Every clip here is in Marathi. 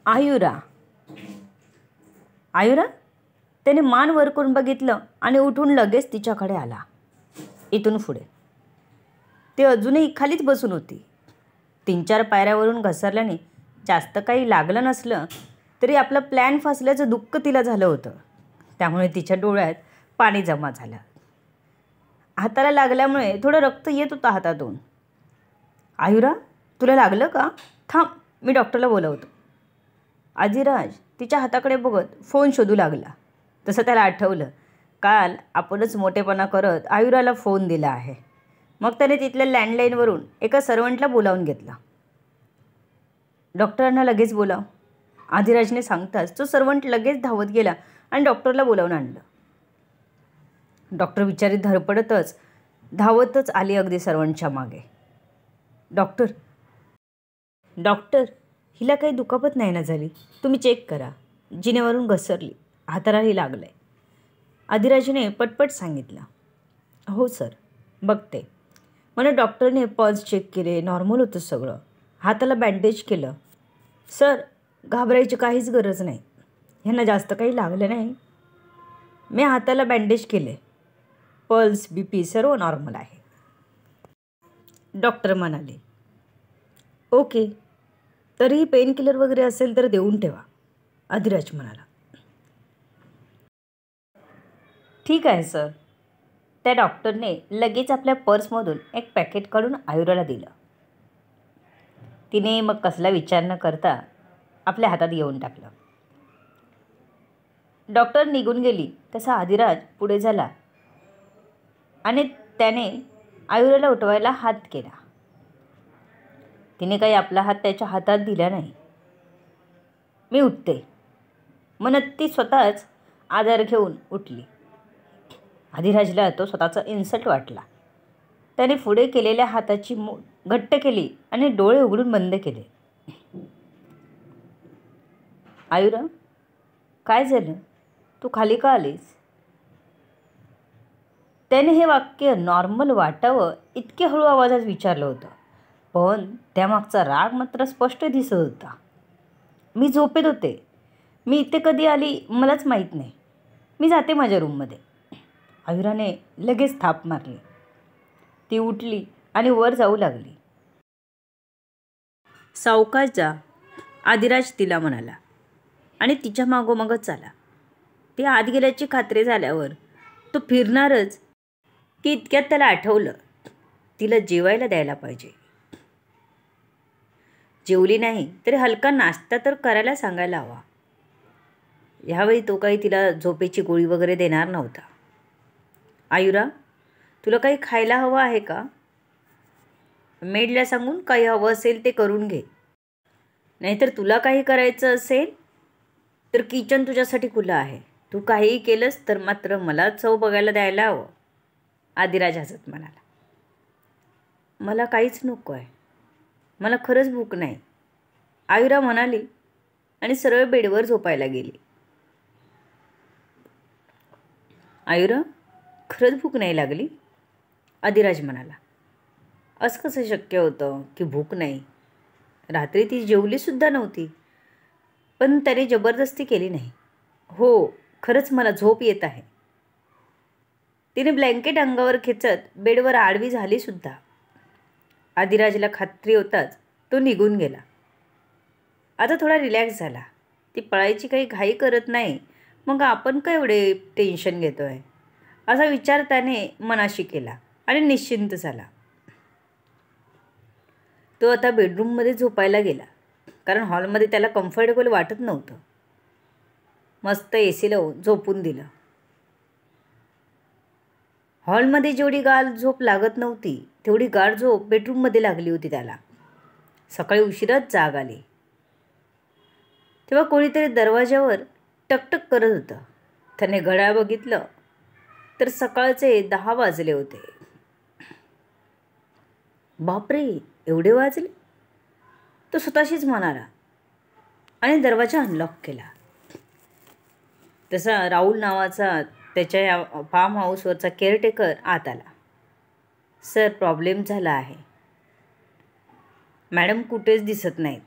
आयुरा. आयुरा. त्याने मान वर करून बघितलं आणि उठून लगेच तिच्याकडे आला. इथून पुढे ती अजूनही खालीच बसून होती. 3-4 पायऱ्यावरून घसरल्याने जास्त काही लागलं नसलं तरी आपला प्लॅन फसल्याचं दुःख तिला झालं होतं. त्यामुळे तिच्या डोळ्यात पाणी जमा झालं. हाताला लागल्यामुळे थोडं रक्त येत होतं हातातून. आयुरा, तुला लागलं का? थांब, मी डॉक्टरला बोलवतो. आदिराज तिच्या हाताकडे बघत फोन शोधू लागला. तसं त्याला आठवलं, काल आपणच मोठेपणा करत आयुराला फोन दिला आहे. मग त्याने तिथल्या लँडलाईनवरून एका सर्वंटला बोलावून घेतला. डॉक्टरांना लगेच बोलाव, आदिराजने सांगताच तो सर्वंट लगेच धावत गेला आणि डॉक्टरला बोलावून आणलं. डॉक्टर विचारित धडपडतच धावतच आली अगदी सर्वंटच्या मागे. डॉक्टर, हिला काही दुखापत नाही ना झाली? तुम्ही चेक करा. जिनेवरून घसरली, हातालाही लागलं आहे. आदिराजने पटपट सांगितलं. हो सर, बघते. मला डॉक्टरने पल्स चेक केले, नॉर्मल होतं सगळं. हाताला बँडेज केलं. सर, घाबरायची काहीच गरज नाही. ह्यांना जास्त काही लागलं नाही. मी हाताला बँडेज केले. पल्स BP सर्व नॉर्मल आहे. डॉक्टर म्हणाले. ओके, तरीही पेन किलर वगैरे असेल तर देऊन ठेवा, आदिराज म्हणाला. ठीक आहे सर. त्या डॉक्टरने लगेच आपल्या पर्समधून एक पॅकेट काढून आयुराला दिलं. तिने मग कसला विचार न करता आपल्या हातात घेऊन टाकलं. डॉक्टर निघून गेली तसा आदिराज पुढे झाला आणि त्याने आयुराला उठवायला हात केला. तिने काही आपला हात त्याच्या हातात दिला नाही. मी उठते म्हणत ती स्वतःच आधार घेऊन उठली. आदिराजला तो स्वतःचा इन्सल्ट वाटला. त्याने पुढे केलेल्या हाताची मूठ घट्ट केली आणि डोळे उघडून बंद केले. आयुरा, काय झालं? तू खाली का आलीस? त्याने हे वाक्य नॉर्मल वाटावं इतके हळू आवाजात विचारलं होतं, पण त्यामागचा राग मात्र स्पष्ट दिसत होता. मी झोपेत होते. मी इथे कधी आली मलाच माहीत नाही. मी जाते माझ्या रूममध्ये. आयुराने लगेच थाप मारली. ती उठली आणि वर जाऊ लागली. सावकाश जा, आदिराज तिला म्हणाला आणि तिच्या मागोमागच आला. ती आत गेल्याची खात्री झाल्यावर तो फिरणारच की इतक्यात त्याला आठवलं, तिला जेवायला द्यायला पाहिजे. जेवली नाही तरी हलका नाश्ता तर करायला सांगायला हवा. ह्यावेळी तो काही तिला झोपेची गोळी वगैरे देणार नव्हता. आयुरा, तुला काही खायला हवं आहे का? मेडला सांगून काही हवं असेल ते करून घे. नाहीतर तुला काही करायचं असेल तर किचन तुझ्यासाठी खुलं आहे. तू काहीही केलंस तर मात्र मला चव बघायला द्यायला हवं, आदिराज हसत म्हणाला. मला काहीच नको आहे. मला खरंच भूक नाही, आयुरा म्हणाली आणि सरळ बेडवर झोपायला गेली. आयुरा, खरंच भूक नाही लागली? आदिराज म्हणाला. असं कसं शक्य होतं की भूक नाही? रात्री ती जेवलीसुद्धा नव्हती. पण त्याने जबरदस्ती केली नाही. हो, खरंच मला झोप येत आहे. तिने ब्लँकेट अंगावर खेचत बेडवर आडवी झालीसुद्धा. आदिराजला खात्री होताच तो निघून गेला. आता थोडा रिलॅक्स झाला. ती पळायची काही घाई करत नाही, मग आपण काय एवढे टेन्शन घेतो आहे असा विचार त्याने मनाशी केला आणि निश्चिंत झाला. तो आता बेडरूममध्ये झोपायला गेला, कारण हॉलमध्ये त्याला कम्फर्टेबल वाटत नव्हतं. मस्त AC लावून झोपून दिलं. हॉलमध्ये जेवढी गाढ झोप लागत नव्हती तेवढी गाढ झोप बेडरूममध्ये लागली होती त्याला. सकाळी उशिराच जाग आली. तेव्हा कोणीतरी दरवाजावर टकटक करत होतं. त्याने घड्याळ बघितलं तर सकाळचे 10 वाजले होते. बापरे, एवढे वाजले? तो स्वतःशीच म्हणाला आणि दरवाजा अनलॉक केला. तसा राहुल नावाचा त्याच्या या फार्म हाऊसवरचा केअरटेकर आत आला. सर, प्रॉब्लेम झाला आहे. मॅडम कुठेच दिसत नाहीत.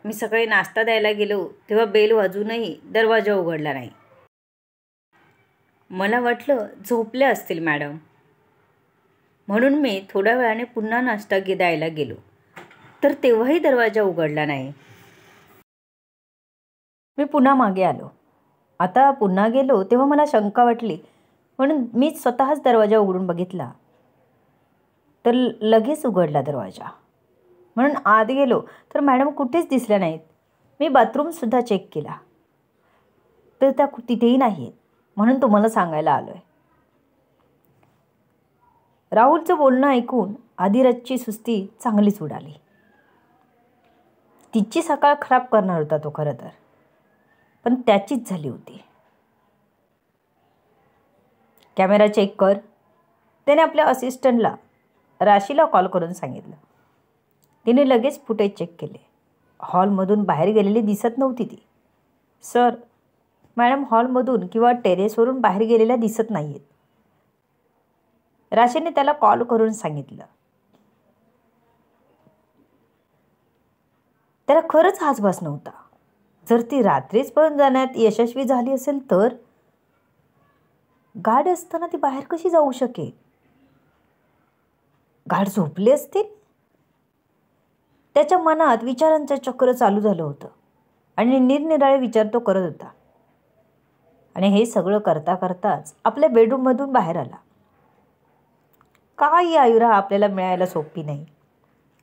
मी सकाळी नाश्ता द्यायला गेलो तेव्हा बेल वाजूनही दरवाजा उघडला नाही. मला वाटलं झोपले असतील मॅडम, म्हणून मी थोड्या वेळाने पुन्हा नाश्ता द्यायला गेलो तर तेव्हाही दरवाजा उघडला नाही. मी पुन्हा मागे आलो. आता पुन्हा गेलो तेव्हा मला शंका वाटली, म्हणून मी स्वतःच दरवाजा उघडून बघितला तर लगेच उघडला दरवाजा. म्हणून आत गेलो तर मॅडम कुठेच दिसल्या नाहीत. मी बाथरूमसुद्धा चेक केला तर त्या तिथेही नाही आहेत, म्हणून तुम्हाला सांगायला आलो आहे. राहुलचं बोलणं ऐकून आदिराजची सुस्ती चांगलीच उडाली. तिची सकाळ खराब करणार होता तो खरं तर, पण त्याचीच झाली होती. कॅमेरा चेक कर, त्याने आपल्या असिस्टंटला राशीला कॉल करून सांगितलं. तिने लगेच फुटेज चेक केले. हॉलमधून बाहेर गेलेली दिसत नव्हती ती. सर, मॅडम हॉलमधून किंवा टेरेसवरून बाहेर गेलेल्या दिसत नाही आहेत, राशीने त्याला कॉल करून सांगितलं. त्याला खरंच हासभास नव्हता. जर ती रात्रीच पळून जाण्यात यशस्वी झाली असेल तर गार्ड असताना ती बाहेर कशी जाऊ शकेल? गार्ड झोपले असतील? त्याच्या मनात विचारांचं चक्र चालू झालं होतं आणि निरनिराळे विचार तो करत होता. आणि हे सगळं करता करताच आपल्या बेडरूममधून बाहेर आला. काही आयुरा आपल्याला मिळायला सोपी नाही.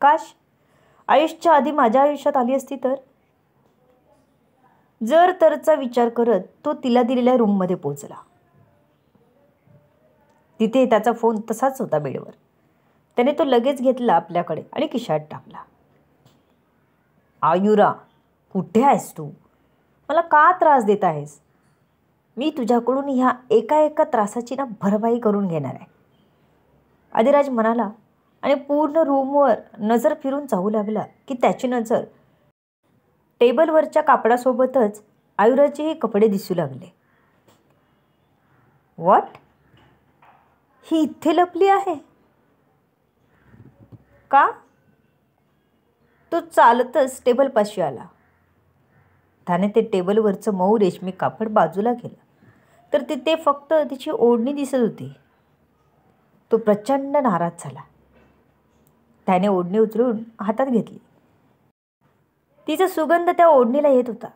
काश आयुष्याच्या आधी माझ्या आयुष्यात आली असती तर. जर तरचा विचार करत तो तिला दिलेल्या रूममध्ये पोहोचला. तिथे त्याचा फोन तसाच होता बेडवर. त्याने तो लगेच घेतला आपल्याकडे आणि खिशात टाकला. आयुरा, कुठे आहेस तू? मला का त्रास देत आहेस? मी तुझ्याकडून ह्या एका त्रासाची भरपाई करून घेणार आहे, आदिराज म्हणाला आणि पूर्ण रूमवर नजर फिरून जाऊ लागला की त्याची नजर टेबलवरच्या कापडासोबतच आयुराचेही कपडे दिसू लागले. व्हॉट? ही इथे लपली आहे का? तो चालतच टेबलपाशी आला. त्याने ते टेबलवरचं मऊ रेशमी कापड बाजूला केलं तर तिथे फक्त तिची ओढणी दिसत होती. तो प्रचंड नाराज झाला. त्याने ओढणी उचलून हातात घेतली. तिचा सुगंध त्या ओढणीला येत होता.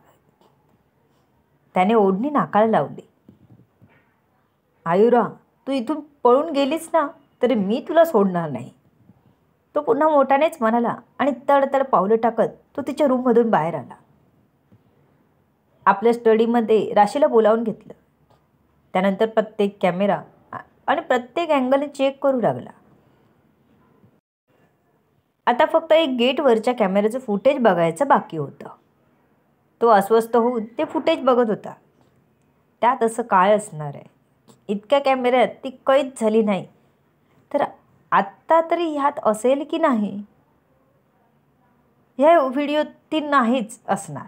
त्याने ओढणी नाकाला लावली. आयुरा, तू इथून पळून गेलीस ना तरी मी तुला सोडणार नाही, तो पुन्हा मोठ्यानेच म्हणाला आणि तडतड पावलं टाकत तो तिच्या रूममधून बाहेर आला. आपल्या स्टडीमध्ये राशीला बोलावून घेतलं. त्यानंतर प्रत्येक कॅमेरा आणि प्रत्येक अँगलने चेक करू लागला. आता फक्त एक गेटवरच्या कॅमेऱ्याचं फुटेज बघायचं बाकी होतं. तो अस्वस्थ होऊन ते फुटेज बघत होता. त्यात असं काय असणार आहे? इतक्या कॅमेऱ्यात ती कैद झाली नाही तर आत्ता तरी ह्यात असेल की नाही? ह्या व्हिडिओत ती नाहीच असणार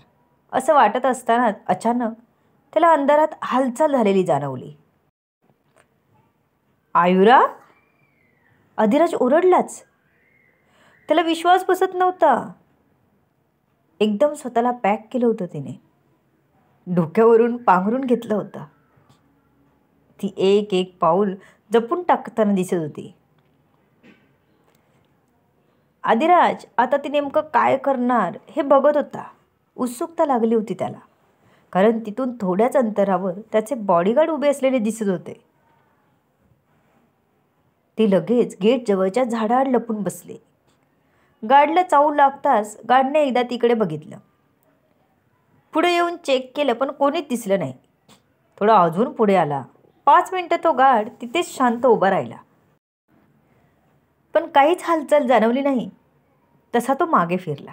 असं वाटत असतानाच अचानक त्याला अंधारात हालचाल झालेली जाणवली. आयुरा? आदिराज ओरडलाच. त्याला विश्वास बसत नव्हता. एकदम स्वतःला पॅक केलं होतं तिने. डोक्यावरून पांघरून घेतलं होतं. ती एक पाऊल जपून टाकताना दिसत होती. आदिराज आता ती नेमकं काय करणार हे बघत होता. उत्सुकता लागली होती त्याला, कारण तिथून थोड्याच अंतरावर त्याचे बॉडीगार्ड उभे असलेले दिसत होते. ते लगेच गेट जवळच्या झाडाआड लपून बसले. गार्डला चावू लागताच गार्डने एकदा तिकडे बघितलं. पुढे येऊन चेक केलं पण कोणीच दिसलं नाही. थोडा अजून पुढे आला. 5 मिनिटं तो गार्ड तिथेच शांत उभा राहिला, पण काहीच हालचाल जाणवली नाही. तसा तो मागे फिरला.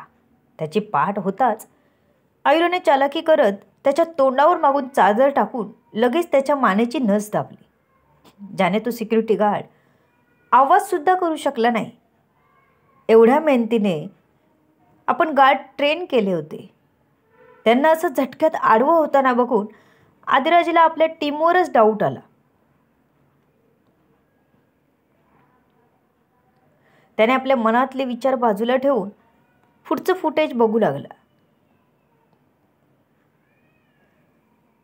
त्याची पाठ होताच आयुराने चालाकी करत त्याच्या तोंडावर मागून चादर टाकून लगेच त्याच्या मानेची नस दाबली, ज्याने तो सिक्युरिटी गार्ड आवाजसुद्धा करू शकला नाही. एवढ्या मेहनतीने आपण गार्ड ट्रेन केले होते. त्यांना असं झटक्यात आडवं होताना बघून आदिराजला आपल्या टीमवरच डाऊट आला. त्याने आपल्या मनातले विचार बाजूला ठेवून पुढचं फुटेज बघू लागला.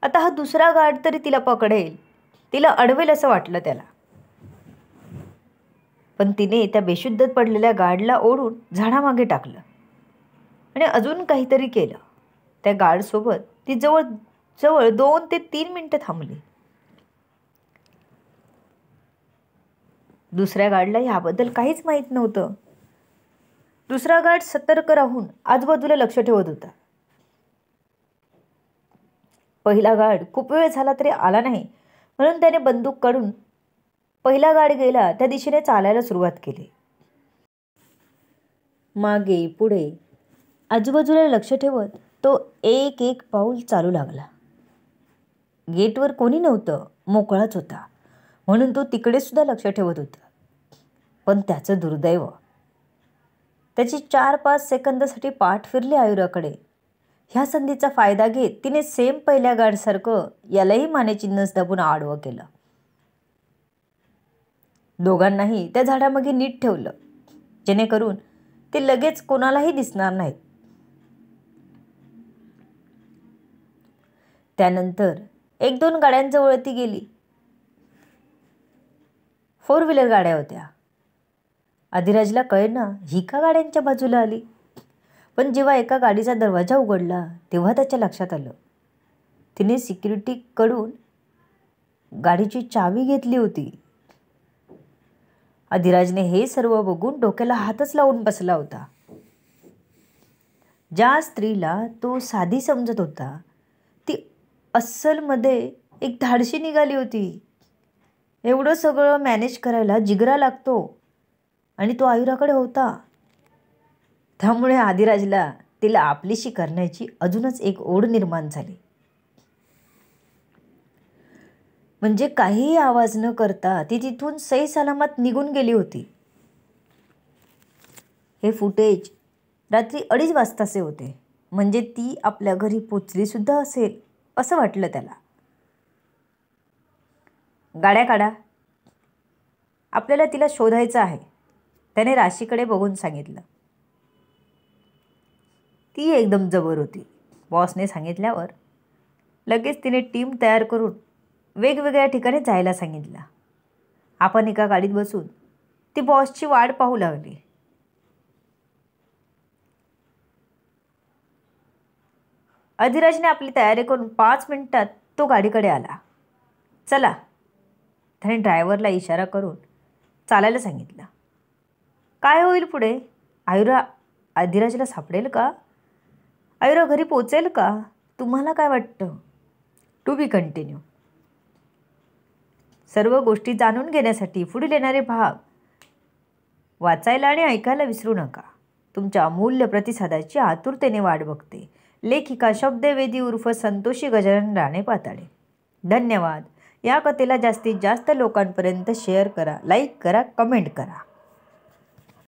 आता हा दुसरा गार्ड तरी तिला पकडेल, तिला अडवेल असं वाटलं त्याला. पण तिने त्या बेशुद्ध पडलेल्या गार्डला ओढून झाडामागे टाकलं आणि अजून काहीतरी केलं. त्या गार्डसोबत ती जवळ जवळ 2 ते 3 मिनिटं थांबली. दुसऱ्या गार्डला याबद्दल काहीच माहीत नव्हतं. दुसरा गार्ड सतर्क राहून आजूबाजूला लक्ष ठेवत होता. पहिला गार्ड खूप वेळ झाला तरी आला नाही, म्हणून त्याने बंदूक काढून पहिला गार्ड गेला त्या दिशेने चालायला सुरुवात केली. मागे पुढे आजूबाजूला लक्ष ठेवत तो एक एक पाऊल चालू लागला. गेटवर कोणी नव्हतं, मोकळाच होता, म्हणून तो तिकडे सुद्धा लक्ष ठेवत होता. पण त्याचं दुर्दैव, त्याची 4-5 सेकंदासाठी पाठ फिरली आयुराकडे. ह्या संधीचा फायदा घेत तिने सेम पहिल्या गार्डसारखं यालाही मानेचिन्हच दाबून आडवं केलं. दोघांनाही त्या झाडामागे नीट ठेवलं, जेणेकरून ते लगेच कोणालाही दिसणार नाहीत. त्यानंतर 1-2 गाड्यांजवळ ती गेली. 4 व्हीलर गाड्या होत्या. अधिराजला कळेना ही का गाड्यांच्या बाजूला आली. पण जेव्हा एका गाडीचा दरवाजा उघडला तेव्हा त्याच्या लक्षात आलं, तिने सिक्युरिटीकडून गाडीची चावी घेतली होती. अधिराजने हे सर्व बघून डोक्याला हातच लावून बसला होता. ज्या स्त्रीला तो साधी समजत होता ती अस्सलमध्ये एक धाडशी निघाली होती. एवढं सगळं मॅनेज करायला जिगरा लागतो आणि तो आयुराकडे होता. त्यामुळे अधिराजला तिला आपलीशी करण्याची अजूनच एक ओढ निर्माण झाली. म्हणजे काहीही आवाज न करता ती तिथून सही सलामत निघून गेली होती. हे फुटेज रात्री 2:30 वाजताचे होते. म्हणजे ती आपल्या घरी पोचली सुद्धा असेल असं वाटलं त्याला. गाड्या काढा, आपल्याला तिला शोधायचं आहे, त्याने राशीकडे बघून सांगितलं. ती एकदम जबर होती. बॉसने सांगितल्यावर लगेच तिने टीम तयार करून वेगवेगळ्या ठिकाणी जायला सांगितलं. आपण एका गाडीत बसून ती बॉसची वाट पाहू लागली. अधिराजने आपली तयारी करून 5 मिनिटात तो गाडीकडे आला. चला, त्याने ड्रायव्हरला इशारा करून चालायला सांगितलं. काय होईल पुढे? आयुरा अधिराजला सापडेल का? आयुरा घरी पोचेल का? तुम्हाला काय वाटतं? To be continue. सर्व गोष्टी जाणून घेण्यासाठी पुढील येणारे भाग वाचायला आणि ऐकायला विसरू नका. तुमच्या अमूल्य प्रतिसादाची आतुरतेने वाट बघते. लेखिका शब्दवेदी उर्फ संतोषी गजानन राणे पाताडे. धन्यवाद. या कथेला जास्तीत जास्त लोकांपर्यंत शेअर करा, लाईक करा, कमेंट करा.